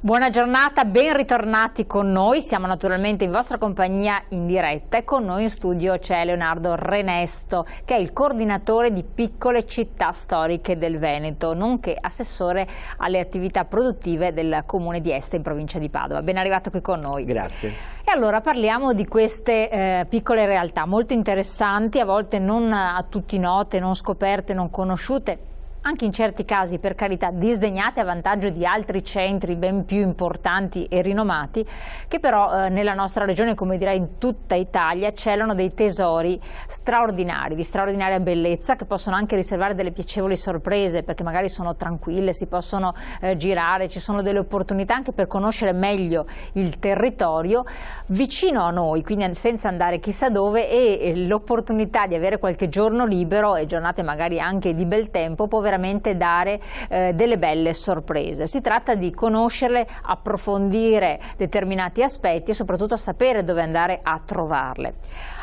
Buona giornata, ben ritornati con noi, siamo naturalmente in vostra compagnia in diretta e con noi in studio c'è Leonardo Renesto che è il coordinatore di Piccole Città Storiche del Veneto, nonché assessore alle attività produttive del comune di Este in provincia di Padova. Ben arrivato qui con noi. Grazie. E allora parliamo di queste piccole realtà molto interessanti, a volte non a tutti note, non scoperte, non conosciute, anche in certi casi per carità disdegnate a vantaggio di altri centri ben più importanti e rinomati, che però nella nostra regione, come direi in tutta Italia, celano dei tesori straordinari, di straordinaria bellezza, che possono anche riservare delle piacevoli sorprese perché magari sono tranquille, si possono girare, ci sono delle opportunità anche per conoscere meglio il territorio vicino a noi, quindi senza andare chissà dove, e l'opportunità di avere qualche giorno libero e giornate magari anche di bel tempo può veramente dare delle belle sorprese. Si tratta di conoscerle, approfondire determinati aspetti e soprattutto sapere dove andare a trovarle.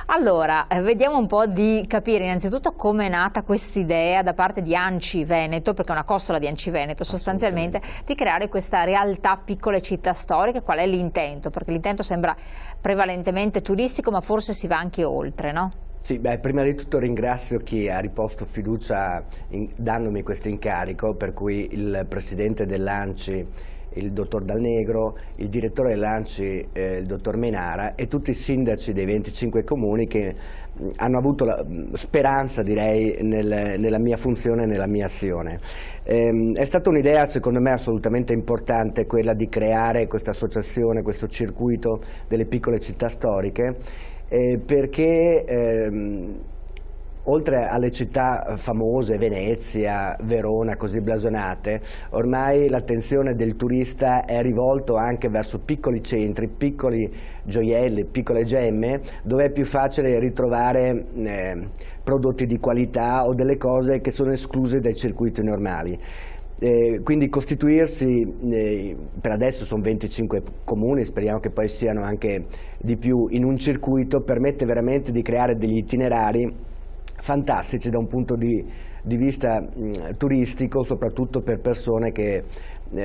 Allora, vediamo un po' di capire innanzitutto come è nata quest'idea da parte di ANCI Veneto, perché è una costola di ANCI Veneto sostanzialmente, di creare questa realtà piccole città storiche. Qual è l'intento? Perché l'intento sembra prevalentemente turistico, ma forse si va anche oltre, no? Sì, prima di tutto ringrazio chi ha riposto fiducia dandomi questo incarico, per cui il presidente dell'ANCI, il dottor Dal Negro, il direttore dell'ANCI, il dottor Menara, e tutti i sindaci dei 25 comuni che hanno avuto la speranza, direi, nella mia funzione e nella mia azione. È stata un'idea secondo me assolutamente importante quella di creare questa associazione, questo circuito delle piccole città storiche, perché oltre alle città famose, Venezia, Verona, così blasonate, ormai l'attenzione del turista è rivolto anche verso piccoli centri, piccoli gioielli, piccole gemme, dove è più facile ritrovare prodotti di qualità o delle cose che sono escluse dai circuiti normali. Quindi costituirsi, per adesso sono 25 comuni, speriamo che poi siano anche di più, in un circuito permette veramente di creare degli itinerari fantastici da un punto di vista turistico, soprattutto per persone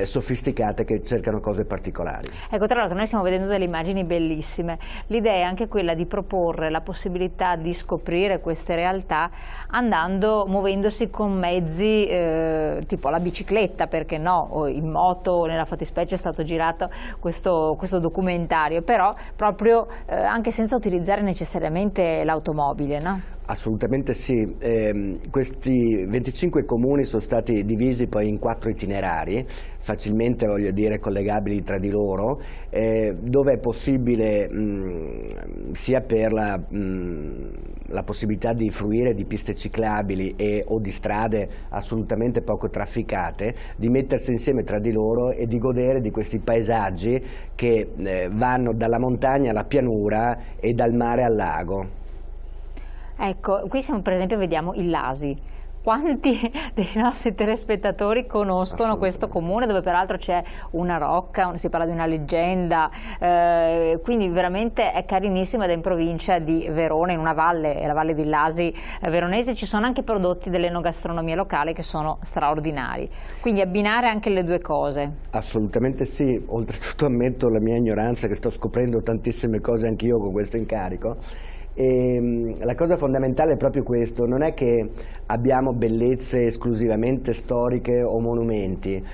sofisticate che cercano cose particolari. Ecco, tra l'altro noi stiamo vedendo delle immagini bellissime. L'idea è anche quella di proporre la possibilità di scoprire queste realtà muovendosi con mezzi tipo la bicicletta, perché no, o in moto. Nella fattispecie è stato girato questo documentario, però proprio anche senza utilizzare necessariamente l'automobile, no? Assolutamente sì, questi 25 comuni sono stati divisi poi in 4 itinerari, facilmente, voglio dire, collegabili tra di loro, dove è possibile sia per la possibilità di fruire di piste ciclabili o di strade assolutamente poco trafficate, di mettersi insieme tra di loro e di godere di questi paesaggi che vanno dalla montagna alla pianura e dal mare al lago. Ecco, qui per esempio vediamo il Lasi. Quanti dei nostri telespettatori conoscono questo comune, dove peraltro c'è una rocca, si parla di una leggenda, quindi veramente è carinissimo ed è in provincia di Verona, in una valle, la valle di Lasi veronese. Ci sono anche prodotti dell'enogastronomia locale che sono straordinari, quindi abbinare anche le due cose. Assolutamente sì, oltretutto ammetto la mia ignoranza, che sto scoprendo tantissime cose anch'io con questo incarico. E la cosa fondamentale è proprio questo, non è che abbiamo bellezze esclusivamente storiche o monumenti,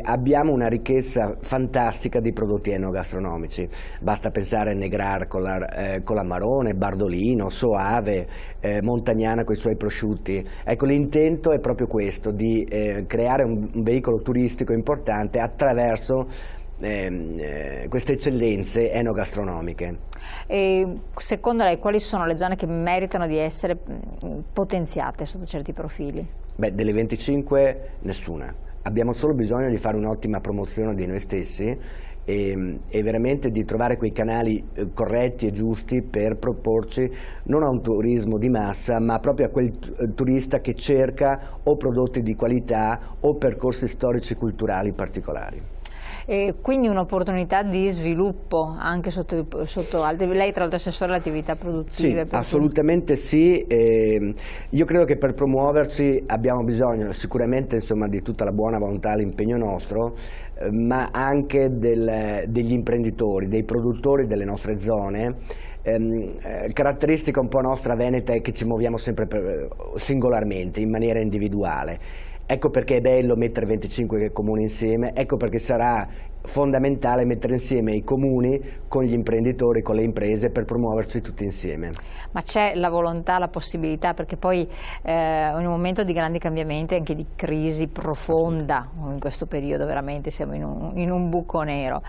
abbiamo una ricchezza fantastica di prodotti enogastronomici. Basta pensare a Negrar con l'Amarone, Bardolino, Soave, Montagnana con i suoi prosciutti. Ecco, l'intento è proprio questo, di creare un veicolo turistico importante attraverso queste eccellenze enogastronomiche. E secondo lei quali sono le zone che meritano di essere potenziate sotto certi profili? Delle 25 nessuna. Abbiamo solo bisogno di fare un'ottima promozione di noi stessi e veramente di trovare quei canali corretti e giusti per proporci non a un turismo di massa, ma proprio a quel turista che cerca o prodotti di qualità o percorsi storici e culturali particolari. Quindi un'opportunità di sviluppo anche sotto lei tra l'altro è assessore alle attività produttive. Sì, assolutamente sì. Io credo che per promuoverci abbiamo bisogno sicuramente, insomma, di tutta la buona volontà, l'impegno nostro, ma anche degli imprenditori, dei produttori delle nostre zone. Caratteristica un po' nostra veneta è che ci muoviamo sempre singolarmente, in maniera individuale. Ecco perché è bello mettere 25 comuni insieme, ecco perché sarà fondamentale mettere insieme i comuni con gli imprenditori, con le imprese, per promuoverci tutti insieme. Ma c'è la volontà, la possibilità, perché poi in un momento di grandi cambiamenti, anche di crisi profonda, in questo periodo veramente siamo in un buco nero,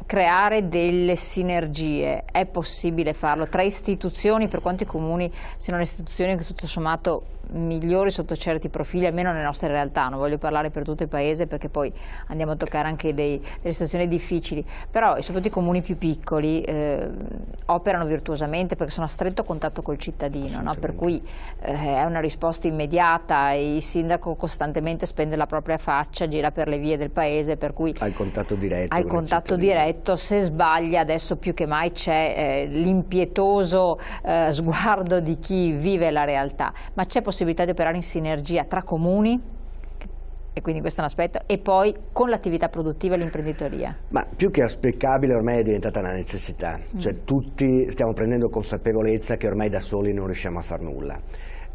creare delle sinergie, è possibile farlo tra istituzioni, per quanto i comuni siano le istituzioni che tutto sommato migliori sotto certi profili, almeno nelle nostre realtà, non voglio parlare per tutto il paese perché poi andiamo a toccare anche delle situazioni difficili, però soprattutto i comuni più piccoli operano virtuosamente perché sono a stretto contatto col cittadino, no? Per cui è una risposta immediata, il sindaco costantemente spende la propria faccia, gira per le vie del paese, per cui hai contatto diretto, se sbaglia adesso più che mai c'è l'impietoso sguardo di chi vive la realtà, ma c'è possibilità di operare in sinergia tra comuni, e quindi questo è un aspetto, e poi con l'attività produttiva e l'imprenditoria. Ma più che auspicabile ormai è diventata una necessità, cioè tutti stiamo prendendo consapevolezza che ormai da soli non riusciamo a far nulla.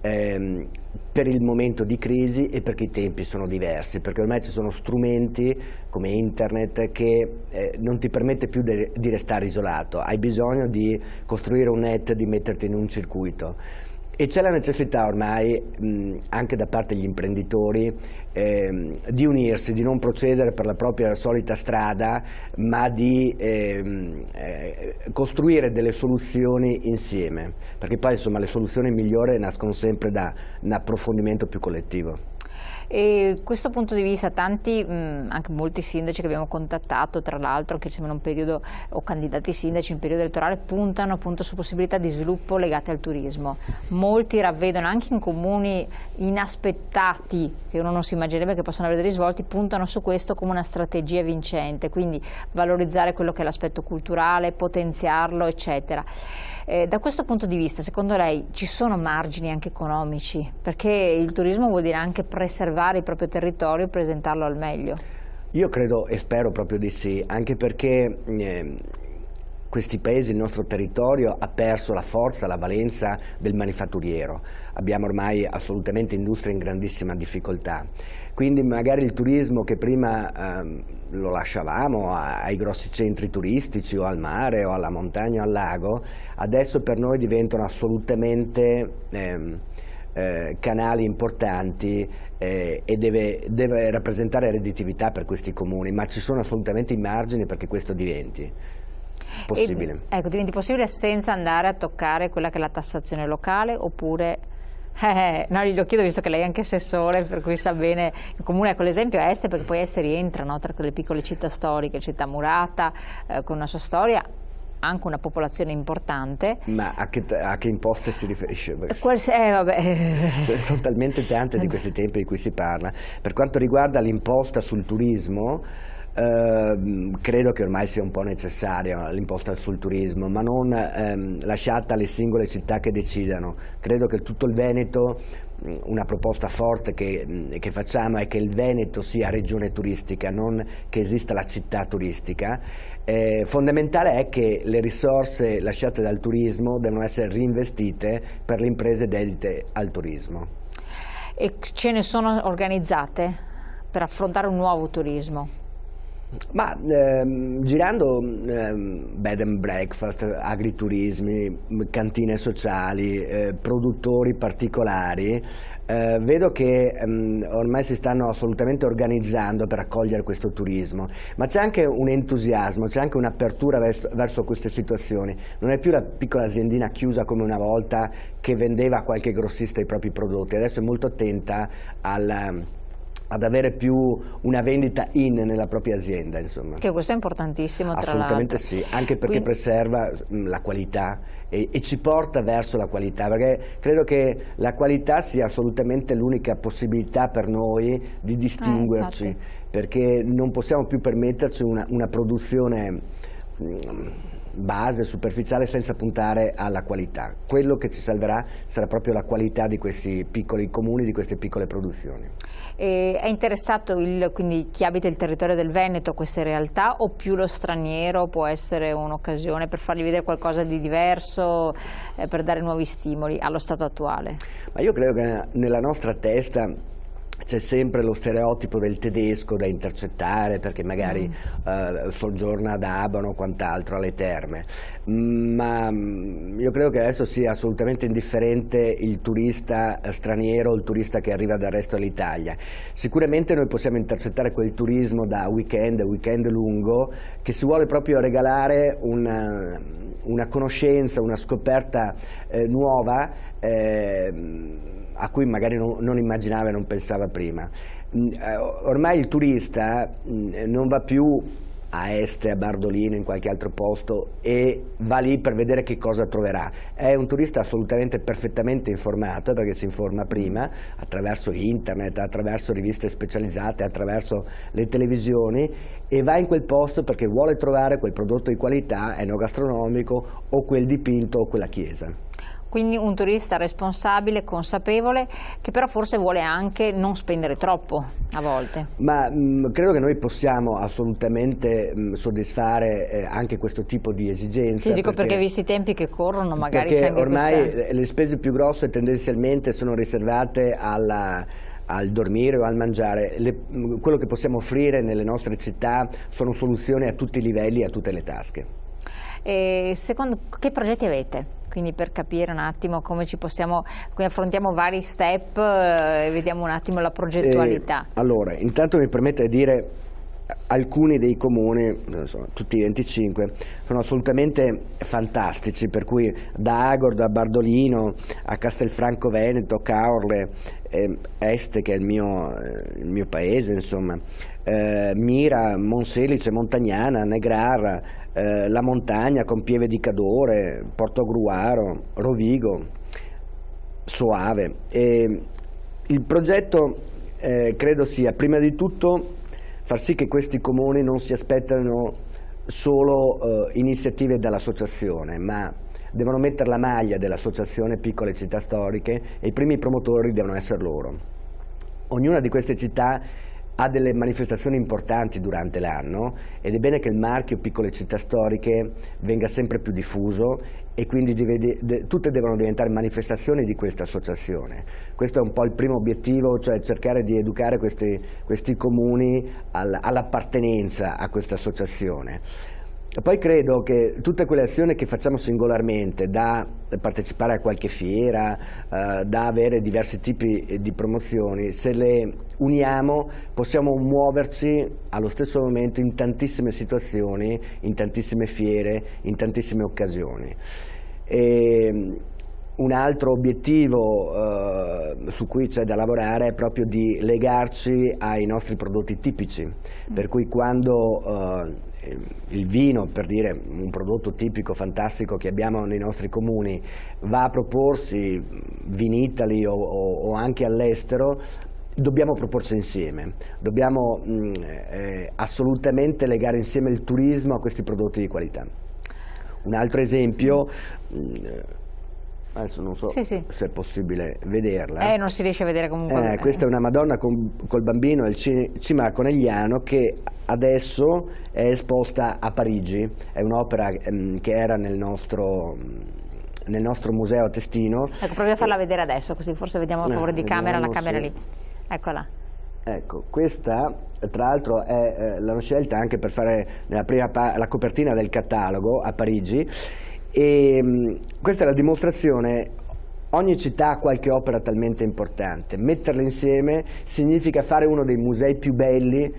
Per il momento di crisi e perché i tempi sono diversi, perché ormai ci sono strumenti come internet che non ti permette più di restare isolato, hai bisogno di costruire un net, di metterti in un circuito. E c'è la necessità ormai anche da parte degli imprenditori di unirsi, di non procedere per la propria solita strada, ma di costruire delle soluzioni insieme, perché poi insomma le soluzioni migliori nascono sempre da un approfondimento più collettivo. E questo punto di vista tanti, anche molti sindaci che abbiamo contattato, tra l'altro che siamo in un periodo, o candidati sindaci in periodo elettorale, puntano appunto su possibilità di sviluppo legate al turismo. Molti ravvedono anche in comuni inaspettati, che uno non si immaginerebbe che possano avere dei risvolti, puntano su questo come una strategia vincente, quindi valorizzare quello che è l'aspetto culturale, potenziarlo, eccetera. Da questo punto di vista, secondo lei ci sono margini anche economici? Perché il turismo vuol dire anche preservare il proprio territorio e presentarlo al meglio. Io credo e spero proprio di sì, anche perché questi paesi, il nostro territorio, ha perso la forza, la valenza del manifatturiero. Abbiamo ormai assolutamente industrie in grandissima difficoltà. Quindi magari il turismo che prima lo lasciavamo ai grossi centri turistici o al mare o alla montagna o al lago, adesso per noi diventano assolutamente canali importanti e deve rappresentare redditività per questi comuni, ma ci sono assolutamente i margini perché questo diventi possibile. Ecco, diventi possibile senza andare a toccare quella che è la tassazione locale, oppure... no, glielo chiedo visto che lei è anche assessore, per cui sa bene. Il comune, ecco, l'esempio è Este, perché poi Este rientra, no, tra quelle piccole città storiche, città murata, con una sua storia, anche una popolazione importante. Ma a che imposte si riferisce? Vabbè. Sono talmente tante di questi tempi di cui si parla. Per quanto riguarda l'imposta sul turismo, credo che ormai sia un po' necessaria l'imposta sul turismo, ma non lasciata alle singole città che decidano. Credo che tutto il Veneto, una proposta forte che facciamo è che il Veneto sia regione turistica, non che esista la città turistica. Fondamentale è che le risorse lasciate dal turismo devono essere reinvestite per le imprese dedite al turismo. E ce ne sono organizzate per affrontare un nuovo turismo? Ma girando bed and breakfast, agriturismi, cantine sociali, produttori particolari, vedo che ormai si stanno assolutamente organizzando per accogliere questo turismo, ma c'è anche un entusiasmo, c'è anche un'apertura verso queste situazioni. Non è più la piccola aziendina chiusa come una volta che vendeva a qualche grossista i propri prodotti, adesso è molto attenta ad avere più una vendita nella propria azienda, insomma. Che questo è importantissimo, tra l'altro. Assolutamente sì, anche perché preserva la qualità e ci porta verso la qualità, perché credo che la qualità sia assolutamente l'unica possibilità per noi di distinguerci, perché non possiamo più permetterci una produzione base, superficiale, senza puntare alla qualità. Quello che ci salverà sarà proprio la qualità di questi piccoli comuni, di queste piccole produzioni. È interessato quindi chi abita il territorio del Veneto a queste realtà, o più lo straniero può essere un'occasione per fargli vedere qualcosa di diverso, per dare nuovi stimoli allo stato attuale? Ma io credo che nella nostra testa c'è sempre lo stereotipo del tedesco da intercettare, perché magari soggiorna ad Abano o quant'altro, alle terme, ma io credo che adesso sia assolutamente indifferente il turista straniero, il turista che arriva dal resto dell'Italia. Sicuramente noi possiamo intercettare quel turismo da weekend lungo, che si vuole proprio regalare una conoscenza, una scoperta nuova, a cui magari non immaginava e non pensava prima. Ormai il turista non va più a Este, a Bardolino, in qualche altro posto, e va lì per vedere che cosa troverà. È un turista assolutamente perfettamente informato, perché si informa prima attraverso internet, attraverso riviste specializzate, attraverso le televisioni, e va in quel posto perché vuole trovare quel prodotto di qualità enogastronomico, o quel dipinto, o quella chiesa. Quindi un turista responsabile, consapevole, che però forse vuole anche non spendere troppo a volte. Ma credo che noi possiamo assolutamente soddisfare anche questo tipo di esigenza. Ti dico perché visti i tempi che corrono, magari c'è anche ormai questa... le spese più grosse tendenzialmente sono riservate al dormire o al mangiare. Quello che possiamo offrire nelle nostre città sono soluzioni a tutti i livelli e a tutte le tasche. Secondo che progetti avete? Quindi per capire un attimo come come affrontiamo vari step e vediamo un attimo la progettualità. Allora, intanto mi permette di dire alcuni dei comuni, tutti i 25, sono assolutamente fantastici, per cui da Agordo a Bardolino a Castelfranco Veneto, Caorle, Este, che è il mio paese, insomma, Mira, Monselice, Montagnana, Negrar, la montagna con Pieve di Cadore, Portogruaro, Rovigo, Soave. Il progetto credo sia prima di tutto far sì che questi comuni non si aspettano solo iniziative dall'associazione, ma devono mettere la maglia dell'associazione Piccole Città Storiche, e i primi promotori devono essere loro. Ognuna di queste città ha delle manifestazioni importanti durante l'anno, ed è bene che il marchio Piccole Città Storiche venga sempre più diffuso, e quindi tutte devono diventare manifestazioni di questa associazione. Questo è un po' il primo obiettivo, cioè cercare di educare questi comuni all'appartenenza a questa associazione. Poi credo che tutte quelle azioni che facciamo singolarmente, da partecipare a qualche fiera, da avere diversi tipi di promozioni, se le uniamo possiamo muoverci allo stesso momento in tantissime situazioni, in tantissime fiere, in tantissime occasioni. Un altro obiettivo su cui c'è da lavorare è proprio di legarci ai nostri prodotti tipici, per cui quando il vino, per dire un prodotto tipico fantastico che abbiamo nei nostri comuni, va a proporsi Vinitaly o anche all'estero, dobbiamo proporci insieme, dobbiamo assolutamente legare insieme il turismo a questi prodotti di qualità. Un altro esempio, adesso non so se è possibile vederla. Non si riesce a vedere comunque. Questa è una Madonna col bambino del Cima Conegliano, che adesso è esposta a Parigi. È un'opera che era nel nostro museo a Testino. Ecco, proviamo a farla vedere adesso, così forse vediamo a favore di camera, la camera lì. Eccola. Ecco, questa tra l'altro l'hanno scelta anche per fare la copertina del catalogo a Parigi, e questa è la dimostrazione. Ogni città ha qualche opera talmente importante, metterle insieme significa fare uno dei musei più belli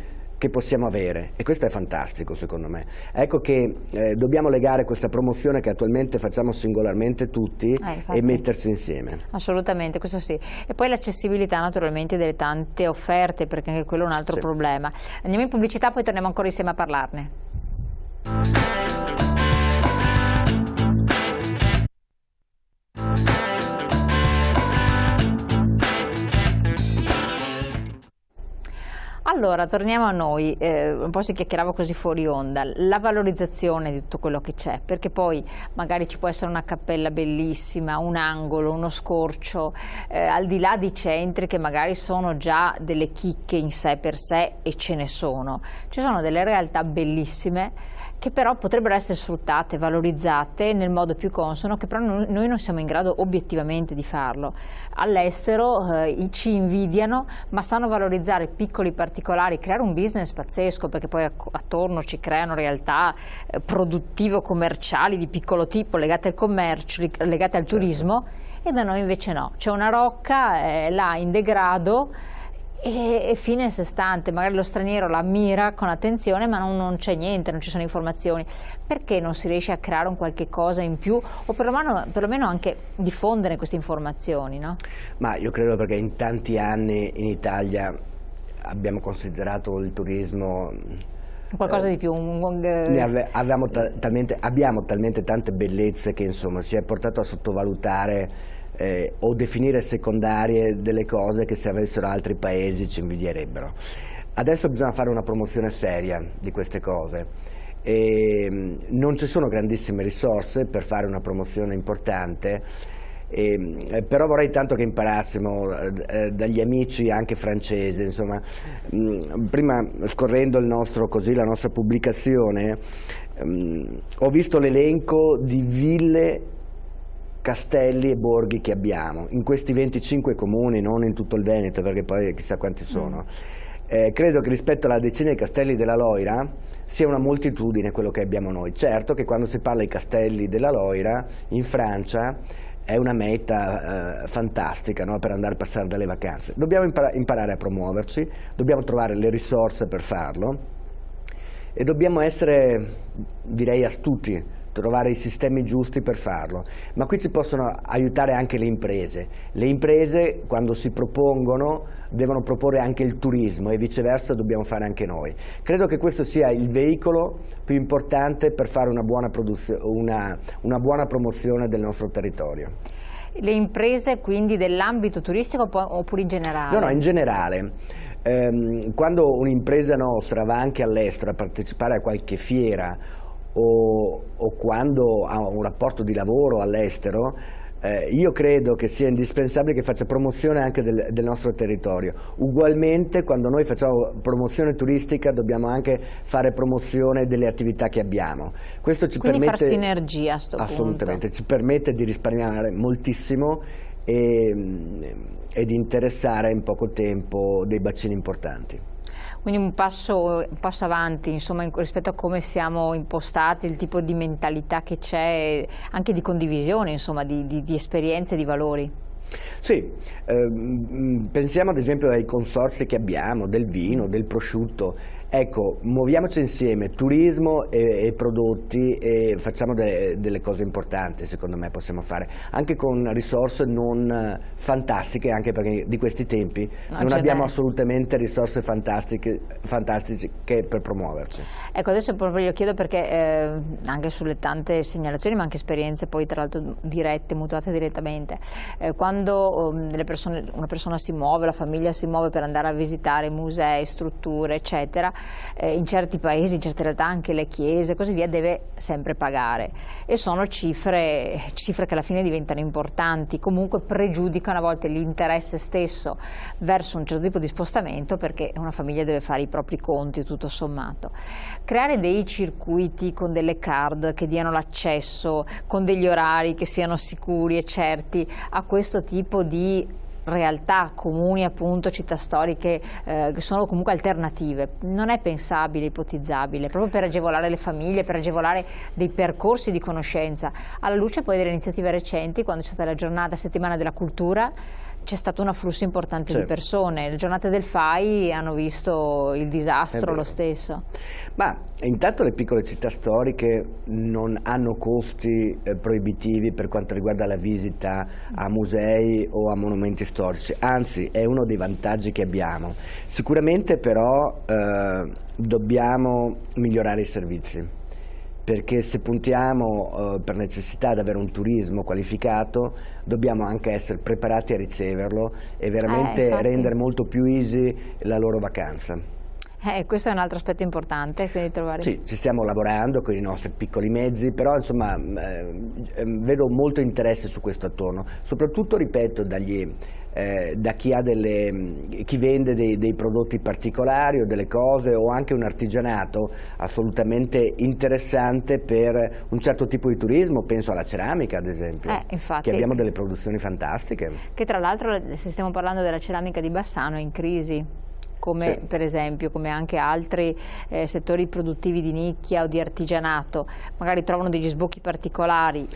che possiamo avere, e questo è fantastico secondo me. Ecco che dobbiamo legare questa promozione che attualmente facciamo singolarmente tutti e metterci insieme. Assolutamente, questo sì. E poi l'accessibilità naturalmente delle tante offerte, perché anche quello è un altro problema. Andiamo in pubblicità, poi torniamo ancora insieme a parlarne. Allora, torniamo a noi, un po' si chiacchierava così fuori onda, la valorizzazione di tutto quello che c'è, perché poi magari ci può essere una cappella bellissima, un angolo, uno scorcio, al di là di centri che magari sono già delle chicche in sé per sé, e ce ne sono, ci sono delle realtà bellissime che però potrebbero essere sfruttate, valorizzate nel modo più consono, che però noi non siamo in grado obiettivamente di farlo. All'estero ci invidiano, ma sanno valorizzare piccoli particolari, creare un business pazzesco, perché poi attorno ci creano realtà produttivo-commerciali di piccolo tipo, legate al commercio, legate al turismo, e da noi invece no. C'è una rocca là in degrado, e fine a sé stante, magari lo straniero la ammira con attenzione, ma non c'è niente, non ci sono informazioni. Perché non si riesce a creare un qualche cosa in più, o perlomeno anche diffondere queste informazioni, no? Ma io credo perché in tanti anni in Italia abbiamo considerato il turismo qualcosa di più. Abbiamo talmente tante bellezze che insomma si è portato a sottovalutare o definire secondarie delle cose che se avessero altri paesi ci invidierebbero. Adesso bisogna fare una promozione seria di queste cose. Non ci sono grandissime risorse per fare una promozione importante, però vorrei tanto che imparassimo dagli amici anche francesi. Insomma, prima scorrendo la nostra pubblicazione, ho visto l'elenco di ville, castelli e borghi che abbiamo in questi 25 comuni, non in tutto il Veneto, perché poi chissà quanti sono. Credo che rispetto alla decina di castelli della Loira sia una moltitudine quello che abbiamo noi. Certo che quando si parla di castelli della Loira in Francia è una meta fantastica, no? Per andare a passare delle vacanze. Dobbiamo imparare a promuoverci, dobbiamo trovare le risorse per farlo e dobbiamo essere, direi, astuti, trovare i sistemi giusti per farlo, ma qui ci possono aiutare anche le imprese. Le imprese quando si propongono devono proporre anche il turismo e viceversa dobbiamo fare anche noi. Credo che questo sia il veicolo più importante per fare una buona promozione del nostro territorio. Le imprese quindi dell'ambito turistico oppure in generale? No, in generale. Quando un'impresa nostra va anche all'estero a partecipare a qualche fiera o quando ha un rapporto di lavoro all'estero, io credo che sia indispensabile che faccia promozione anche del nostro territorio. Ugualmente quando noi facciamo promozione turistica dobbiamo anche fare promozione delle attività che abbiamo. Questo ci quindi permette, far sinergia a sto assolutamente, punto. ci permette di risparmiare moltissimo e di interessare in poco tempo dei bacini importanti. Quindi un passo avanti, insomma, rispetto a come siamo impostati, il tipo di mentalità che c'è, anche di condivisione, insomma, di esperienze, di valori. Sì, pensiamo ad esempio ai consorzi che abbiamo, del vino, del prosciutto. Ecco, muoviamoci insieme, turismo e prodotti, e facciamo delle cose importanti, secondo me possiamo fare, anche con risorse non fantastiche, anche perché di questi tempi non abbiamo assolutamente risorse fantastiche per promuoverci. Ecco, adesso proprio glielo chiedo perché anche sulle tante segnalazioni, ma anche esperienze poi tra l'altro dirette, mutuate direttamente, quando una persona si muove, la famiglia si muove per andare a visitare musei, strutture, eccetera, in certi paesi, in certe realtà anche le chiese e così via, deve sempre pagare, e sono cifre che alla fine diventano importanti, comunque pregiudicano a volte l'interesse stesso verso un certo tipo di spostamento, perché una famiglia deve fare i propri conti tutto sommato. Creare dei circuiti con delle card che diano l'accesso, con degli orari che siano sicuri e certi a questo tipo di realtà, comuni appunto, città storiche che sono comunque alternative, non è pensabile, ipotizzabile, proprio per agevolare le famiglie, per agevolare dei percorsi di conoscenza, alla luce poi delle iniziative recenti, quando c'è stata la settimana della cultura, c'è stato un afflusso importante di persone. Le giornate del FAI hanno visto il disastro lo stesso. Ma intanto le piccole città storiche non hanno costi proibitivi per quanto riguarda la visita a musei o a monumenti storici, anzi è uno dei vantaggi che abbiamo. Sicuramente però dobbiamo migliorare i servizi, perché se puntiamo per necessità ad avere un turismo qualificato dobbiamo anche essere preparati a riceverlo e veramente rendere molto più easy la loro vacanza. Questo è un altro aspetto importante, quindi trovare... Sì, ci stiamo lavorando con i nostri piccoli mezzi, però insomma vedo molto interesse su questo attorno, soprattutto, ripeto, da chi vende dei prodotti particolari o delle cose, o anche un artigianato assolutamente interessante per un certo tipo di turismo. Penso alla ceramica, ad esempio, infatti, che abbiamo delle produzioni fantastiche. Che tra l'altro, se stiamo parlando della ceramica di Bassano, è in crisi, come per esempio, come anche altri settori produttivi di nicchia o di artigianato, magari trovano degli sbocchi particolari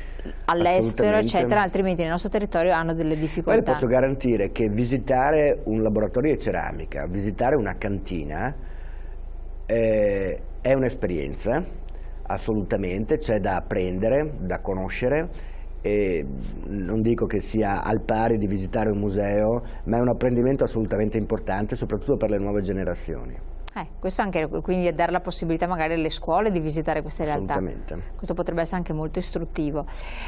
all'estero, eccetera, altrimenti nel nostro territorio hanno delle difficoltà. Poi posso garantire che visitare un laboratorio di ceramica, visitare una cantina è un'esperienza, assolutamente, c'è da apprendere, da conoscere. E non dico che sia al pari di visitare un museo, ma è un apprendimento assolutamente importante, soprattutto per le nuove generazioni. Questo anche, quindi dare la possibilità magari alle scuole di visitare queste realtà. Assolutamente. Questo potrebbe essere anche molto istruttivo.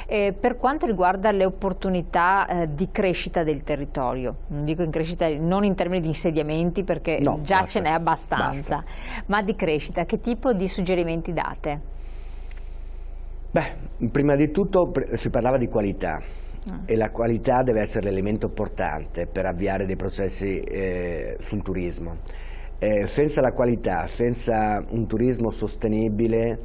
Per quanto riguarda le opportunità di crescita del territorio, non dico in crescita, non in termini di insediamenti, perché già ce n'è abbastanza, ma di crescita, che tipo di suggerimenti date? Beh, prima di tutto si parlava di qualità e la qualità deve essere l'elemento portante per avviare dei processi sul turismo. Senza la qualità, senza un turismo sostenibile,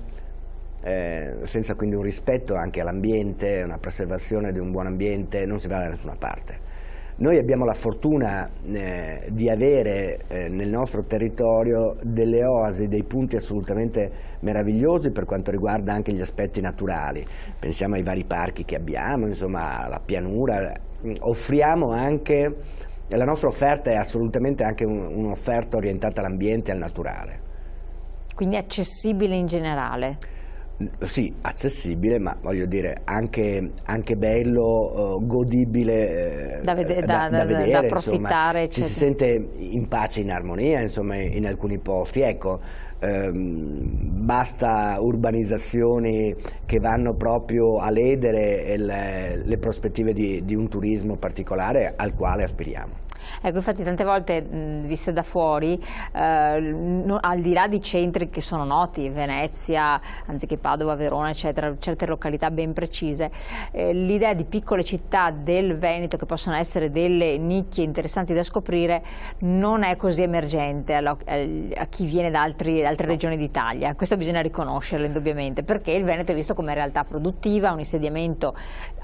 senza quindi un rispetto anche all'ambiente, una preservazione di un buon ambiente, non si va da nessuna parte. Noi abbiamo la fortuna di avere nel nostro territorio delle oasi, dei punti assolutamente meravigliosi per quanto riguarda anche gli aspetti naturali. Pensiamo ai vari parchi che abbiamo, insomma, la pianura. Offriamo anche, la nostra offerta è assolutamente anche un'offerta orientata all'ambiente e al naturale. Quindi accessibile in generale? Sì, accessibile, ma voglio dire anche bello, godibile da vedere, da approfittare, insomma, ci si sente in pace, in armonia, insomma, in alcuni posti. Ecco, basta urbanizzazioni che vanno proprio a ledere le prospettive di un turismo particolare al quale aspiriamo. Ecco, infatti tante volte viste da fuori, al di là di centri che sono noti, Venezia, anziché Padova, Verona, eccetera, certe località ben precise, l'idea di piccole città del Veneto che possono essere delle nicchie interessanti da scoprire non è così emergente a chi viene da altre regioni d'Italia. Questo bisogna riconoscerlo indubbiamente, perché il Veneto è visto come realtà produttiva, un insediamento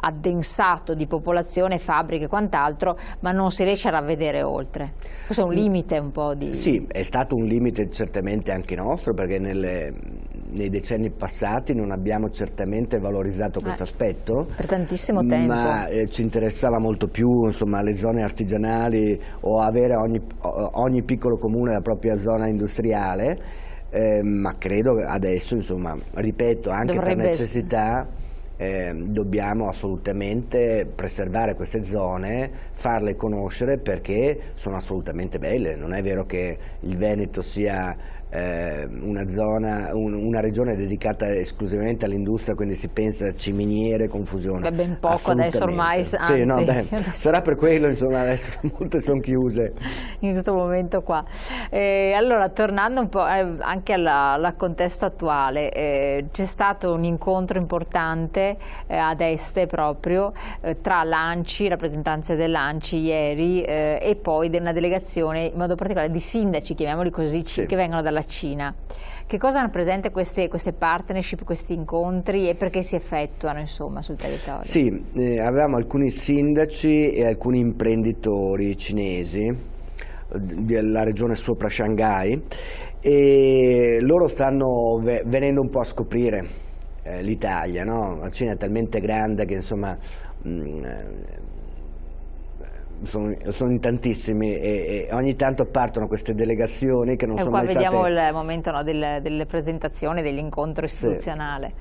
addensato di popolazione, fabbriche e quant'altro, ma non si riesce a vedere oltre. Questo è un limite un po' di... Sì, è stato un limite certamente anche nostro, perché nei decenni passati non abbiamo certamente valorizzato questo aspetto. Per tantissimo tempo. Ma ci interessava molto più, insomma, le zone artigianali o avere ogni piccolo comune la propria zona industriale, ma credo che adesso, insomma, ripeto, anche per necessità dobbiamo assolutamente preservare queste zone, farle conoscere, perché sono assolutamente belle. Non è vero che il Veneto sia una regione dedicata esclusivamente all'industria, quindi si pensa a ciminiere, confusione. Ben poco adesso ormai, sì, no, sarà per quello, insomma, adesso molte sono chiuse in questo momento qua. Allora, tornando un po' anche al contesto attuale, c'è stato un incontro importante ad Este proprio tra l'ANCI, rappresentanze dell'ANCI ieri, e poi una delegazione in modo particolare di sindaci, chiamiamoli così, che vengono dalla Cina. Che cosa hanno presente queste partnership, questi incontri, e perché si effettuano, insomma, sul territorio? Sì, avevamo alcuni sindaci e alcuni imprenditori cinesi della regione sopra Shanghai, e loro stanno venendo un po' a scoprire l'Italia, no? La Cina è talmente grande che, insomma, sono in tantissimi e ogni tanto partono queste delegazioni che non sono mai state... E qua vediamo il momento, no, delle presentazioni, dell'incontro istituzionale.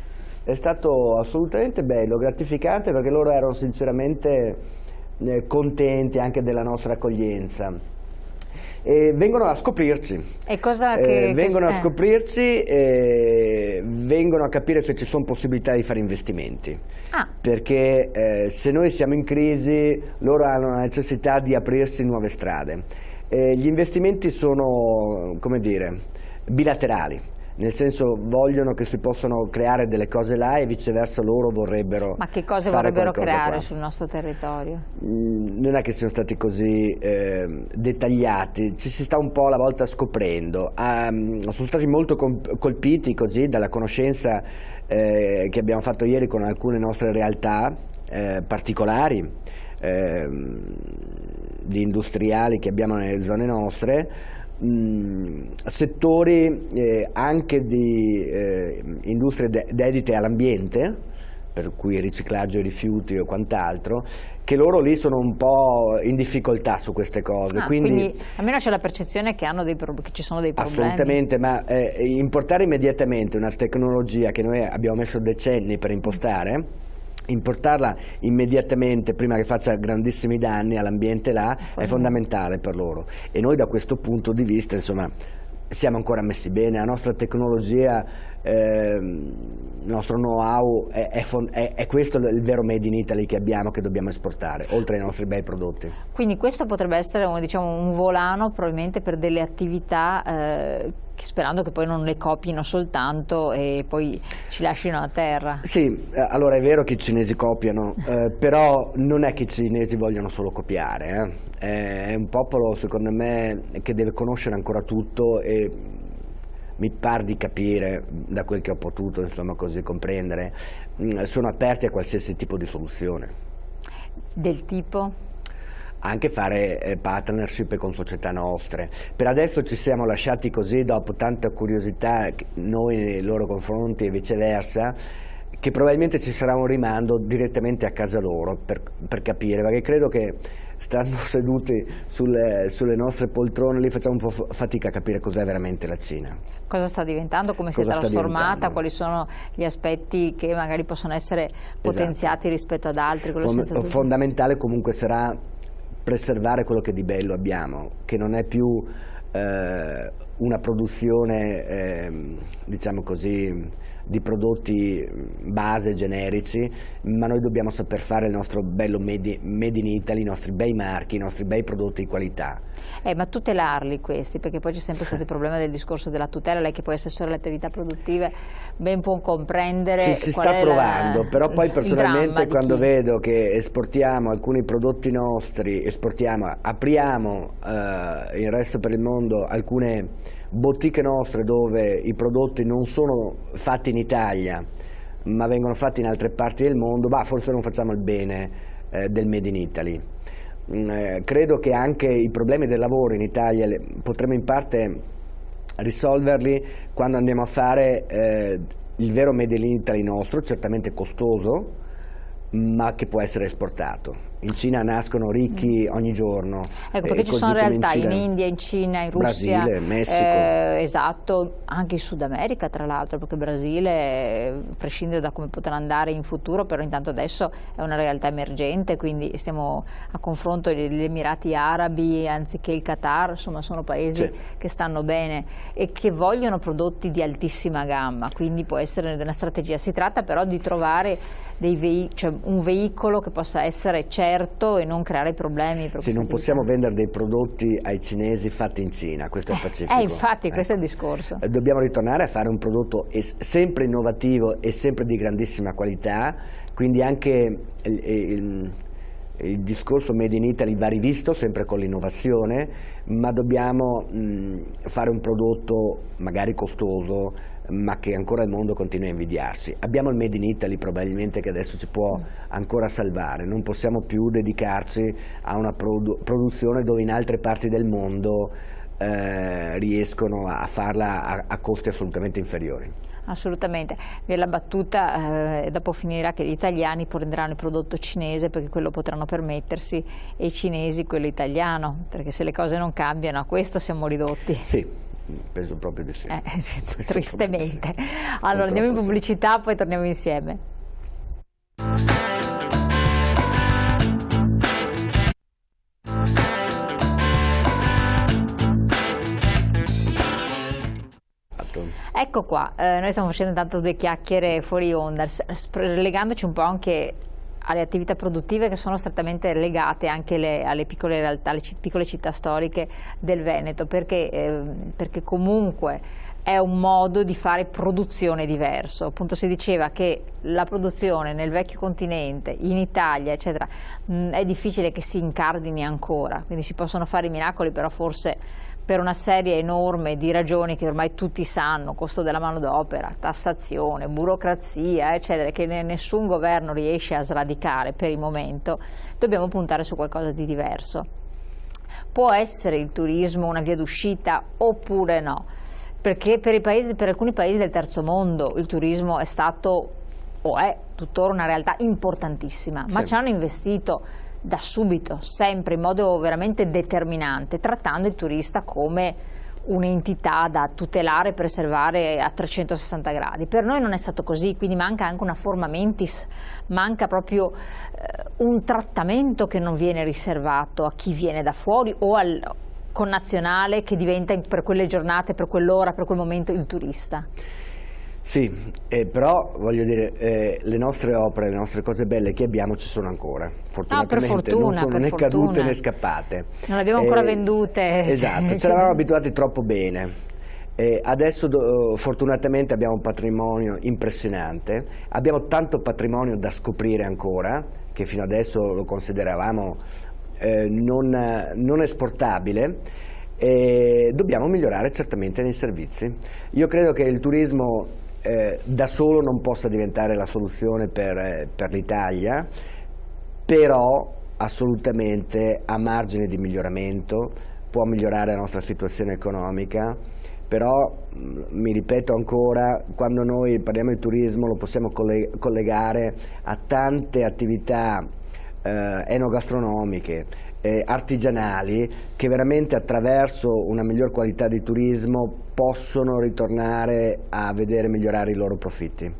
Sì. È stato assolutamente bello, gratificante, perché loro erano sinceramente contenti anche della nostra accoglienza. E vengono a scoprirci. E cosa vengono a scoprirci e vengono a capire se ci sono possibilità di fare investimenti. Perché se noi siamo in crisi, loro hanno la necessità di aprirsi nuove strade. Gli investimenti sono, come dire, bilaterali. Nel senso, vogliono che si possano creare delle cose là e viceversa loro vorrebbero. Ma che cose vorrebbero creare sul nostro territorio? Non è che siano stati così dettagliati, ci si sta un po' alla volta scoprendo. Sono stati molto colpiti così dalla conoscenza che abbiamo fatto ieri con alcune nostre realtà particolari, di industriali che abbiamo nelle zone nostre. Settori anche di industrie dedite all'ambiente, per cui riciclaggio, rifiuti o quant'altro, che loro lì sono un po' in difficoltà su queste cose. Quindi almeno c'è la percezione che ci sono dei problemi. Assolutamente, ma importare immediatamente una tecnologia che noi abbiamo messo decenni per impostare, importarla immediatamente prima che faccia grandissimi danni all'ambiente là è fondamentale per loro, e noi da questo punto di vista insomma siamo ancora messi bene. La nostra tecnologia, il nostro know-how è questo il vero made in Italy che abbiamo, che dobbiamo esportare oltre ai nostri bei prodotti. Quindi questo potrebbe essere un volano probabilmente per delle attività sperando che poi non le copino soltanto e poi ci lasciano a terra. Sì, allora è vero che i cinesi copiano, però non è che i cinesi vogliono solo copiare, è un popolo secondo me che deve conoscere ancora tutto, e mi par di capire, da quel che ho potuto insomma così comprendere, sono aperti a qualsiasi tipo di soluzione. Del tipo? Anche fare partnership con società nostre. Per adesso ci siamo lasciati così, dopo tanta curiosità noi nei loro confronti e viceversa, che probabilmente ci sarà un rimando direttamente a casa loro per capire, perché credo che stando seduti sulle nostre poltrone lì facciamo un po' fatica a capire cos'è veramente la Cina. Cosa sta diventando, come si è trasformata, quali sono gli aspetti che magari possono essere potenziati rispetto ad altri. Fondamentale comunque sarà preservare quello che di bello abbiamo, che non è più una produzione diciamo così di prodotti base generici, ma noi dobbiamo saper fare il nostro bello made in Italy, i nostri bei marchi, i nostri bei prodotti di qualità. Ma tutelarli questi, perché poi c'è sempre stato il problema del discorso della tutela. Lei che poi è assessore alle attività produttive ben può comprendere. Si sta provando, però poi personalmente quando vedo che esportiamo alcuni prodotti nostri, apriamo il resto per il mondo alcune botteghe nostre dove i prodotti non sono fatti in Italia ma vengono fatti in altre parti del mondo, forse non facciamo il bene del Made in Italy. Credo che anche i problemi del lavoro in Italia potremo in parte risolverli quando andiamo a fare il vero Made in Italy nostro, certamente costoso, ma che può essere esportato. In Cina nascono ricchi ogni giorno. Ecco, perché ci sono realtà in India, in Cina, in Russia, Brasile, Messico. Esatto, anche in Sud America tra l'altro, perché il Brasile prescinde da come potrà andare in futuro, però intanto adesso è una realtà emergente, quindi stiamo a confronto gli Emirati Arabi anziché il Qatar, insomma sono paesi che stanno bene e che vogliono prodotti di altissima gamma, quindi può essere una strategia. Si tratta però di trovare un veicolo che possa essere certo e non creare problemi per non possiamo vendere dei prodotti ai cinesi fatti in Cina, questo è il Pacifico. Infatti questo è il discorso. Dobbiamo ritornare a fare un prodotto sempre innovativo e sempre di grandissima qualità, quindi anche il discorso Made in Italy va rivisto sempre con l'innovazione, ma dobbiamo fare un prodotto magari costoso, ma che ancora il mondo continua a invidiarsi. Abbiamo il Made in Italy probabilmente che adesso ci può ancora salvare, non possiamo più dedicarci a una produzione dove in altre parti del mondo riescono a farla a costi assolutamente inferiori. Assolutamente, la battuta dopo finirà che gli italiani prenderanno il prodotto cinese perché quello potranno permettersi e i cinesi quello italiano, perché se le cose non cambiano a questo siamo ridotti. Sì, penso proprio di sì. Tristemente. Allora andiamo in pubblicità, poi torniamo insieme. Ecco qua, noi stiamo facendo intanto due chiacchiere fuori onda, legandoci un po' anche alle attività produttive che sono strettamente legate anche alle piccole realtà, alle piccole città storiche del Veneto, perché comunque è un modo di fare produzione diverso. Appunto si diceva che la produzione nel vecchio continente, in Italia, eccetera, è difficile che si incardini ancora, quindi si possono fare i miracoli, però forse per una serie enorme di ragioni che ormai tutti sanno, costo della manodopera, tassazione, burocrazia, eccetera, che nessun governo riesce a sradicare per il momento, dobbiamo puntare su qualcosa di diverso. Può essere il turismo una via d'uscita oppure no? Perché per alcuni paesi del terzo mondo il turismo è stato o è tuttora una realtà importantissima, ma ci hanno investito da subito, sempre in modo veramente determinante, trattando il turista come un'entità da tutelare e preservare a 360 gradi. Per noi non è stato così, quindi manca anche una forma mentis, manca proprio un trattamento che non viene riservato a chi viene da fuori o al connazionale che diventa per quelle giornate, per quell'ora, per quel momento il turista. Sì, però voglio dire, le nostre opere, le nostre cose belle che abbiamo ci sono ancora, fortunatamente non sono né cadute né scappate. Non le abbiamo ancora vendute. Esatto, ci eravamo abituati troppo bene. Adesso fortunatamente abbiamo un patrimonio impressionante, abbiamo tanto patrimonio da scoprire ancora, che fino adesso lo consideravamo non esportabile, e dobbiamo migliorare certamente nei servizi. Io credo che il turismo da solo non possa diventare la soluzione per l'Italia, però assolutamente a margine di miglioramento può migliorare la nostra situazione economica. Però mi ripeto ancora, quando noi parliamo di turismo lo possiamo collegare a tante attività enogastronomiche, artigianali, che veramente attraverso una miglior qualità di turismo possono ritornare a vedere migliorare i loro profitti.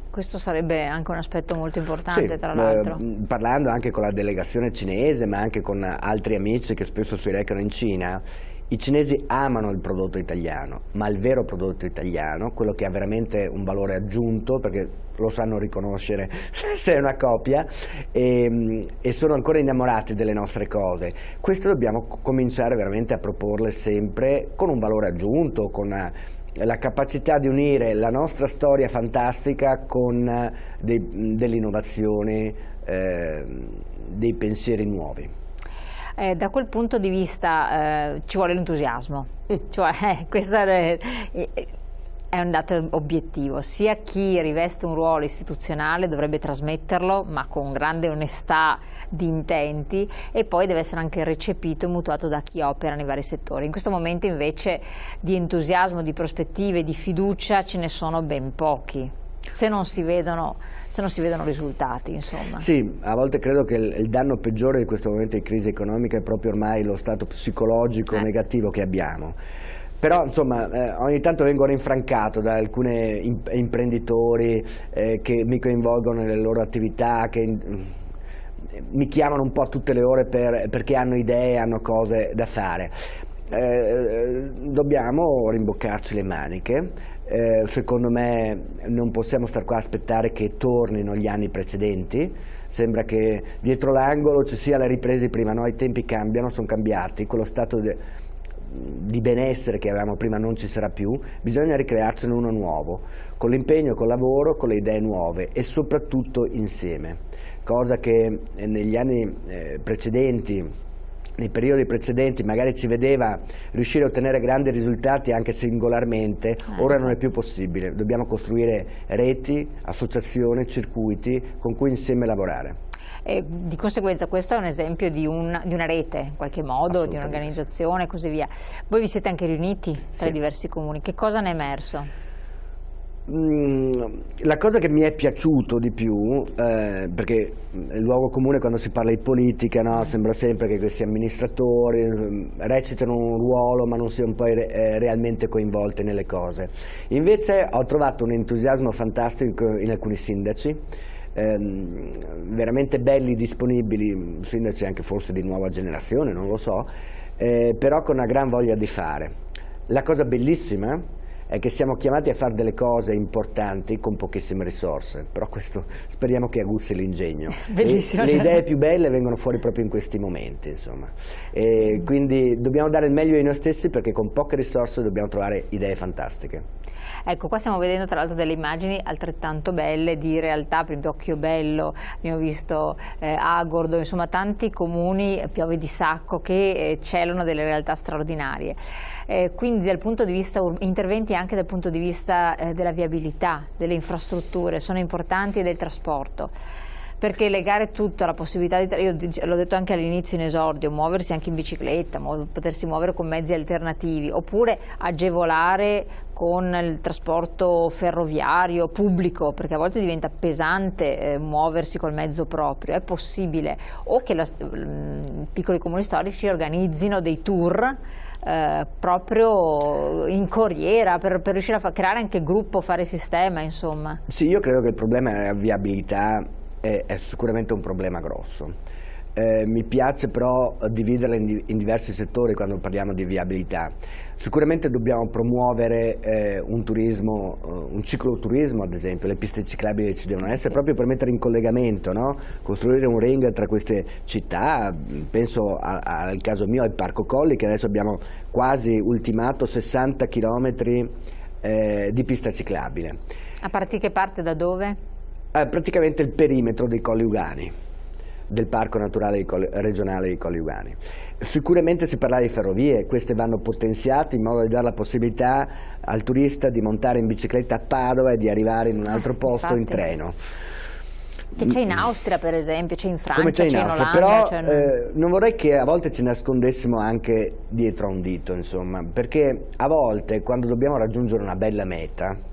Questo sarebbe anche un aspetto molto importante, sì, tra l'altro. Parlando anche con la delegazione cinese, ma anche con altri amici che spesso si recano in Cina, i cinesi amano il prodotto italiano, ma il vero prodotto italiano, quello che ha veramente un valore aggiunto, perché lo sanno riconoscere se è una copia, e sono ancora innamorati delle nostre cose. Questo dobbiamo cominciare veramente a proporle sempre con un valore aggiunto, con la capacità di unire la nostra storia fantastica con delle innovazioni, dei pensieri nuovi. Da quel punto di vista ci vuole l'entusiasmo, cioè, questo è un dato obiettivo, sia chi riveste un ruolo istituzionale dovrebbe trasmetterlo, ma con grande onestà di intenti, e poi deve essere anche recepito e mutuato da chi opera nei vari settori. In questo momento invece di entusiasmo, di prospettive, di fiducia ce ne sono ben pochi, se non si vedono risultati, insomma. Sì, a volte credo che il danno peggiore di questo momento di crisi economica è proprio ormai lo stato psicologico negativo che abbiamo. Però insomma ogni tanto vengo rinfrancato da alcuni imprenditori che mi coinvolgono nelle loro attività, che mi chiamano un po' a tutte le ore perché hanno idee, hanno cose da fare. Dobbiamo rimboccarci le maniche. Secondo me non possiamo star qua a aspettare che tornino gli anni precedenti. Sembra che dietro l'angolo ci sia la ripresa di prima, no? I tempi cambiano, sono cambiati, quello stato di benessere che avevamo prima non ci sarà più, bisogna ricrearcene uno nuovo, con l'impegno, col lavoro, con le idee nuove e soprattutto insieme, cosa che negli anni precedenti nei periodi precedenti magari ci vedeva riuscire a ottenere grandi risultati anche singolarmente, ora non è più possibile, dobbiamo costruire reti, associazioni, circuiti con cui insieme lavorare. E di conseguenza questo è un esempio di una rete, in qualche modo, di un'organizzazione e così via. Voi vi siete anche riuniti tra i diversi comuni, che cosa ne è emerso? La cosa che mi è piaciuto di più, perché il luogo comune quando si parla di politica, no, sembra sempre che questi amministratori recitano un ruolo ma non siano poi realmente coinvolti nelle cose. Invece ho trovato un entusiasmo fantastico in alcuni sindaci, veramente belli, disponibili, sindaci anche forse di nuova generazione, non lo so, però con una gran voglia di fare. La cosa bellissima è che siamo chiamati a fare delle cose importanti con pochissime risorse, però questo speriamo che aguzzi l'ingegno. Le idee più belle vengono fuori proprio in questi momenti, insomma. E quindi dobbiamo dare il meglio di noi stessi, perché con poche risorse dobbiamo trovare idee fantastiche. Ecco, qua stiamo vedendo tra l'altro delle immagini altrettanto belle di realtà, per esempio Occhiobello, abbiamo visto Agordo, insomma tanti comuni, Piove di Sacco, che celano delle realtà straordinarie. Quindi dal punto di vista, interventi anche dal punto di vista della viabilità, delle infrastrutture, sono importanti, e del trasporto. Perché legare tutto alla possibilità di, io l'ho detto anche all'inizio in esordio, muoversi anche in bicicletta, potersi muovere con mezzi alternativi, oppure agevolare con il trasporto ferroviario pubblico, perché a volte diventa pesante muoversi col mezzo proprio, è possibile, o che piccoli comuni storici organizzino dei tour proprio in corriera per riuscire a creare anche gruppo, fare sistema, insomma. Sì, io credo che il problema della viabilità è sicuramente un problema grosso. Mi piace però dividerla in diversi settori quando parliamo di viabilità. Sicuramente dobbiamo promuovere un turismo, un cicloturismo ad esempio, le piste ciclabili ci devono essere, proprio per mettere in collegamento, no? Costruire un ring tra queste città, penso al caso mio al Parco Colli, che adesso abbiamo quasi ultimato 60 km di pista ciclabile. A partire che parte da dove? Praticamente il perimetro dei Colli Ugani, del Parco Naturale Regionale dei Colli Ugani. Sicuramente si parla di ferrovie, queste vanno potenziate in modo da dare la possibilità al turista di montare in bicicletta a Padova e di arrivare in un altro posto in treno. Che c'è in Austria per esempio, c'è in Francia, come c'è in Olanda. Però non vorrei che a volte ci nascondessimo anche dietro a un dito, insomma, perché a volte quando dobbiamo raggiungere una bella meta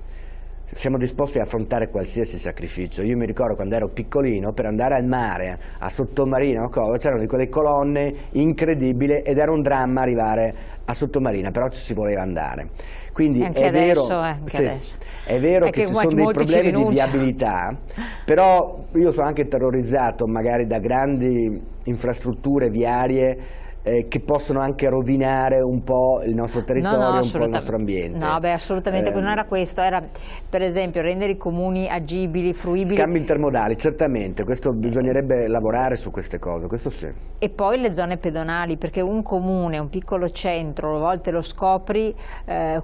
siamo disposti a affrontare qualsiasi sacrificio. Io mi ricordo quando ero piccolino, per andare al mare, a Sottomarina, c'erano di quelle colonne incredibili ed era un dramma arrivare a Sottomarina, però ci si voleva andare. Quindi anche è adesso, vero, è vero che ci sono dei problemi di viabilità, però io sono anche terrorizzato magari da grandi infrastrutture viarie che possono anche rovinare un po' il nostro territorio, un po' il nostro ambiente. No, beh, assolutamente, non era questo, era per esempio rendere i comuni agibili, fruibili. Scambi intermodali, certamente, questo bisognerebbe lavorare su queste cose, questo sì. E poi le zone pedonali, perché un comune, un piccolo centro, a volte lo scopri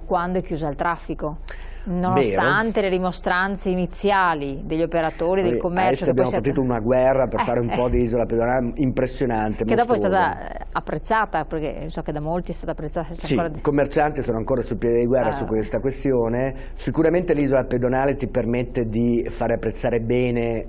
quando è chiuso al traffico. Nonostante le rimostranze iniziali degli operatori del commercio, che abbiamo partito una guerra per fare un po' di isola pedonale impressionante, che dopo è stata apprezzata, perché so che da molti è stata apprezzata. Sì, i commercianti sono ancora sul piede di guerra su questa questione. Sicuramente l'isola pedonale ti permette di fare apprezzare bene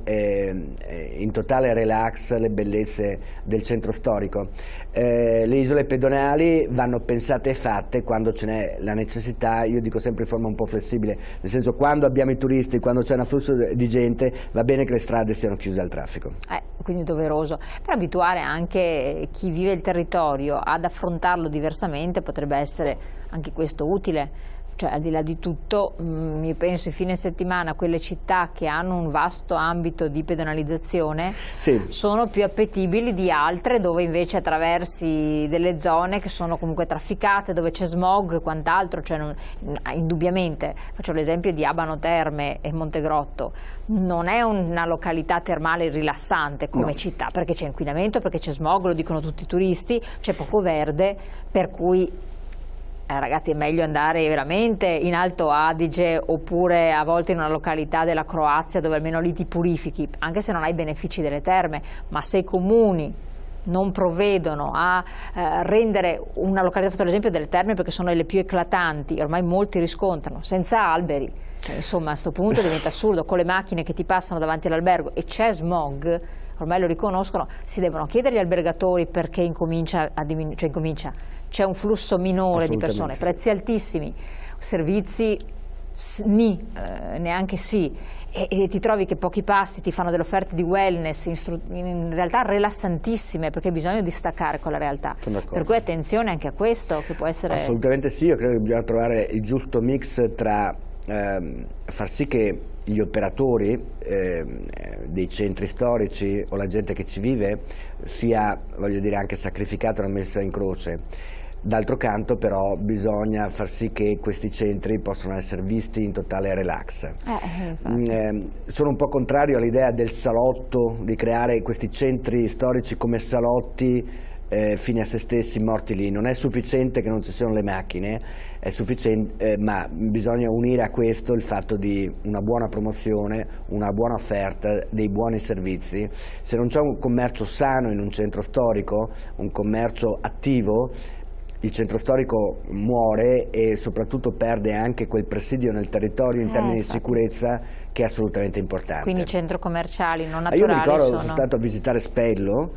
in totale relax le bellezze del centro storico. Le isole pedonali vanno pensate e fatte quando ce n'è la necessità, io dico sempre in forma un po' flessibile, nel senso quando abbiamo i turisti, quando c'è un afflusso di gente, va bene che le strade siano chiuse al traffico. Quindi doveroso, per abituare anche chi vive il territorio ad affrontarlo diversamente potrebbe essere anche questo utile. Cioè, al di là di tutto, io penso i fine settimana quelle città che hanno un vasto ambito di pedonalizzazione sono più appetibili di altre dove invece attraversi delle zone che sono comunque trafficate, dove c'è smog e quant'altro, cioè indubbiamente, faccio l'esempio di Abano Terme e Montegrotto, non è una località termale rilassante come città, perché c'è inquinamento, perché c'è smog, lo dicono tutti i turisti, c'è poco verde, per cui ragazzi è meglio andare veramente in Alto Adige oppure a volte in una località della Croazia dove almeno lì ti purifichi, anche se non hai i benefici delle terme, ma se i comuni non provvedono a rendere una località, ho fatto l'esempio delle Terme perché sono le più eclatanti, ormai molti riscontrano, senza alberi, insomma a questo punto diventa assurdo, con le macchine che ti passano davanti all'albergo e c'è smog, ormai lo riconoscono, si devono chiedere agli albergatori perché incomincia a diminuire, c'è un flusso minore di persone, prezzi altissimi, servizi neanche sì, e ti trovi che pochi passi ti fanno delle offerte di wellness in realtà rilassantissime, perché bisogna distaccare con la realtà, per cui attenzione anche a questo che può essere... Assolutamente sì, io credo che bisogna trovare il giusto mix tra far sì che gli operatori dei centri storici o la gente che ci vive sia, voglio dire, anche sacrificata una messa in croce. D'altro canto però bisogna far sì che questi centri possano essere visti in totale relax. Sono un po' contrario all'idea del salotto, di creare questi centri storici come salotti fine a se stessi, morti lì. Non è sufficiente che non ci siano le macchine, è sufficiente, ma bisogna unire a questo il fatto di una buona promozione, una buona offerta, dei buoni servizi. Se non c'è un commercio sano in un centro storico, un commercio attivo, il centro storico muore e soprattutto perde anche quel presidio nel territorio in termini di sicurezza che è assolutamente importante. Quindi i centri commerciali non naturali io mi ricordo, sono... sono stato a visitare Spello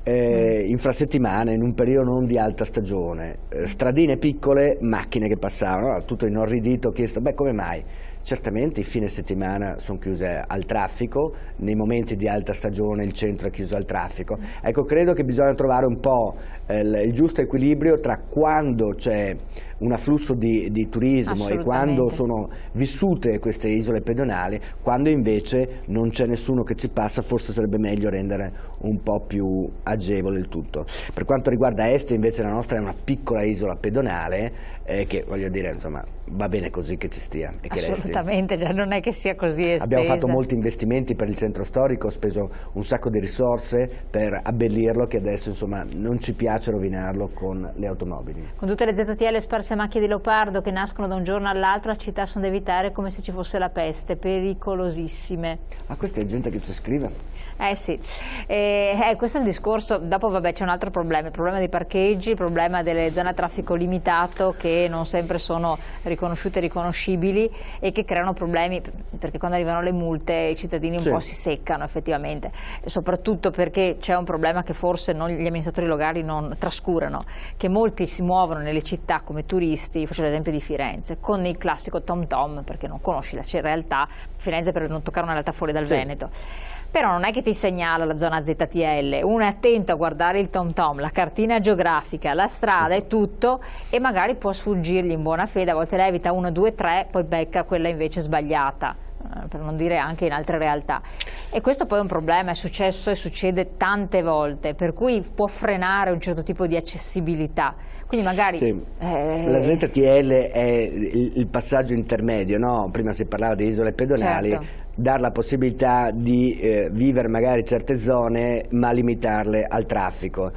infrasettimana, in un periodo non di alta stagione, stradine piccole, macchine che passavano, tutto inorridito, ho chiesto, beh, come mai? Certamente i fine settimana sono chiuse al traffico, nei momenti di alta stagione il centro è chiuso al traffico. Ecco, credo che bisogna trovare un po' il giusto equilibrio tra quando c'è un afflusso di turismo e quando sono vissute queste isole pedonali, quando invece non c'è nessuno che ci passa, forse sarebbe meglio rendere un po' più agevole il tutto. Per quanto riguarda Este, invece, la nostra è una piccola isola pedonale che, voglio dire, insomma, va bene così che ci stia e che assolutamente, cioè non è che sia così estesa. Abbiamo fatto molti investimenti per il centro storico, ho speso un sacco di risorse per abbellirlo, che adesso insomma non ci piace rovinarlo con le automobili. Con tutte le ZTL sparse a macchie di leopardo che nascono da un giorno all'altro, la città sono da evitare come se ci fosse la peste, pericolosissime. Ma questa è gente che ci scrive? Sì, questo è il discorso. Dopo vabbè c'è un altro problema, il problema dei parcheggi, il problema delle zone a traffico limitato che non sempre sono riconosciute e riconoscibili e che creano problemi, perché quando arrivano le multe i cittadini un po' si seccano effettivamente, soprattutto perché c'è un problema che forse gli amministratori locali non trascurano, che molti si muovono nelle città come turisti, faccio l'esempio di Firenze, con il classico tom tom, perché non conosci la realtà, Firenze per non toccare una realtà fuori dal Veneto. Però non è che ti segnala la zona ZTL, uno è attento a guardare il tom tom, la cartina geografica, la strada e tutto, e magari può sfuggirgli in buona fede, a volte lei evita 1, 2, 3, poi becca quella invece sbagliata, per non dire anche in altre realtà. E questo poi è un problema, è successo e succede tante volte, per cui può frenare un certo tipo di accessibilità. Quindi magari... La ZTL è il passaggio intermedio, no? Prima si parlava di isole pedonali, dar la possibilità di vivere magari certe zone ma limitarle al traffico.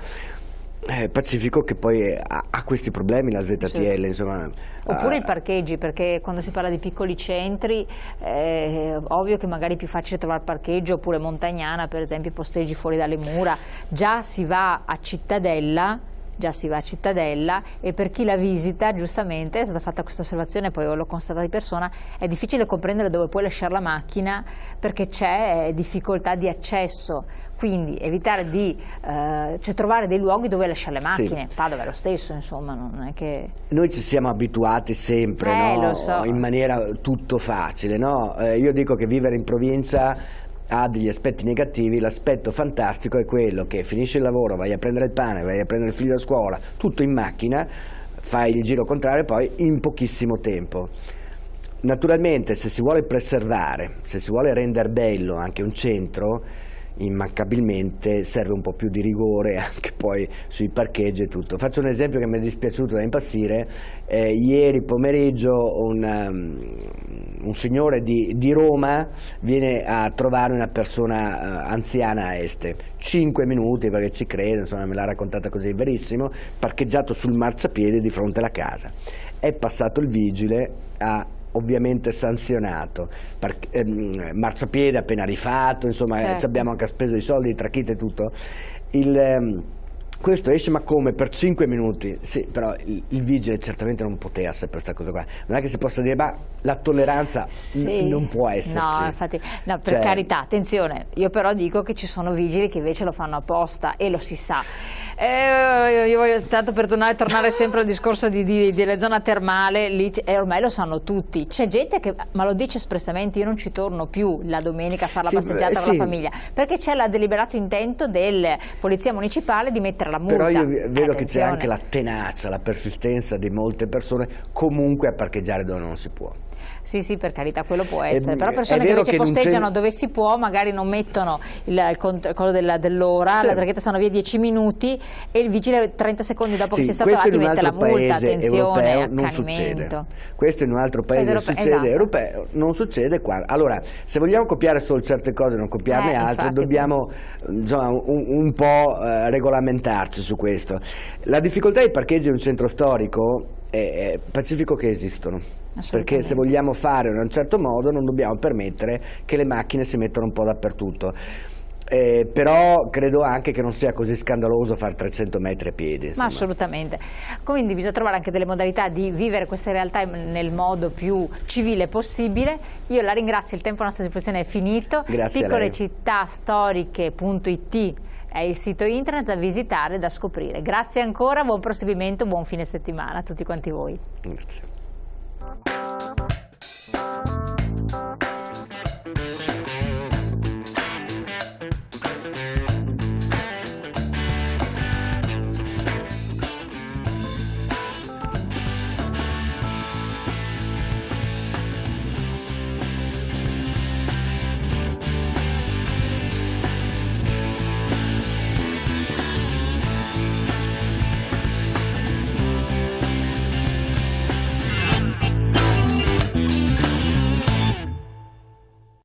Pacifico che poi ha questi problemi, la ZTL, insomma. Oppure i parcheggi, perché quando si parla di piccoli centri è ovvio che magari è più facile trovare parcheggio, oppure Montagnana per esempio, posteggi fuori dalle mura, già si va a Cittadella, e per chi la visita, giustamente è stata fatta questa osservazione, poi l'ho constatata di persona, è difficile comprendere dove puoi lasciare la macchina perché c'è difficoltà di accesso, quindi evitare di trovare dei luoghi dove lasciare le macchine. Padova è lo stesso, insomma, non è che... Noi ci siamo abituati sempre, no? Lo so. In maniera tutto facile, no? Io dico che vivere in provincia ha degli aspetti negativi, l'aspetto fantastico è quello che finisci il lavoro, vai a prendere il pane, vai a prendere il figlio a scuola, tutto in macchina, fai il giro contrario poi in pochissimo tempo. Naturalmente se si vuole preservare, se si vuole rendere bello anche un centro, immancabilmente serve un po' più di rigore anche poi sui parcheggi e tutto. Faccio un esempio che mi è dispiaciuto da impazzire. Ieri pomeriggio un signore di Roma viene a trovare una persona anziana a Este, 5 minuti perché ci crede, insomma me l'ha raccontata così, verissimo, parcheggiato sul marciapiede di fronte alla casa. È passato il vigile, ha ovviamente sanzionato, marciapiede appena rifatto, insomma abbiamo anche speso i soldi, trachite e tutto. questo esce ma come? Per 5 minuti? Sì, però il vigile certamente non poteva sapere questa cosa qua. Non è che si possa dire, ma la tolleranza non può esserci. No, infatti, no, per carità, attenzione, io però dico che ci sono vigili che invece lo fanno apposta e lo si sa. Io voglio tanto per tornare sempre al discorso delle zone termali, lì ormai lo sanno tutti, c'è gente che, ma lo dice espressamente, io non ci torno più la domenica a fare la passeggiata con la famiglia, perché c'è il deliberato intento della polizia municipale di mettere la multa. Però io vedo che c'è anche la tenacia, la persistenza di molte persone comunque a parcheggiare dove non si può. Sì, per carità, quello può essere, però persone che invece posteggiano dove si può, magari non mettono quello dell'ora, la traghetto stanno via 10 minuti e il vigile 30 secondi dopo che si è stato là ti mette la multa, attenzione, accanimento. Questo in un altro paese succede, europeo non succede qua. Allora, se vogliamo copiare solo certe cose e non copiarne altre, infatti, dobbiamo insomma, un po' regolamentarci su questo. La difficoltà dei parcheggi in un centro storico è pacifico che esistono, perché se vogliamo fare in un certo modo non dobbiamo permettere che le macchine si mettano un po' dappertutto. Però credo anche che non sia così scandaloso fare 300 metri a piedi, insomma. Ma assolutamente, quindi bisogna trovare anche delle modalità di vivere queste realtà nel modo più civile possibile. Io la ringrazio, il tempo a nostra disposizione è finito. Grazie. Piccolecittàstoriche.it è il sito internet da visitare e da scoprire. Grazie ancora, buon proseguimento, buon fine settimana a tutti quanti voi. Grazie.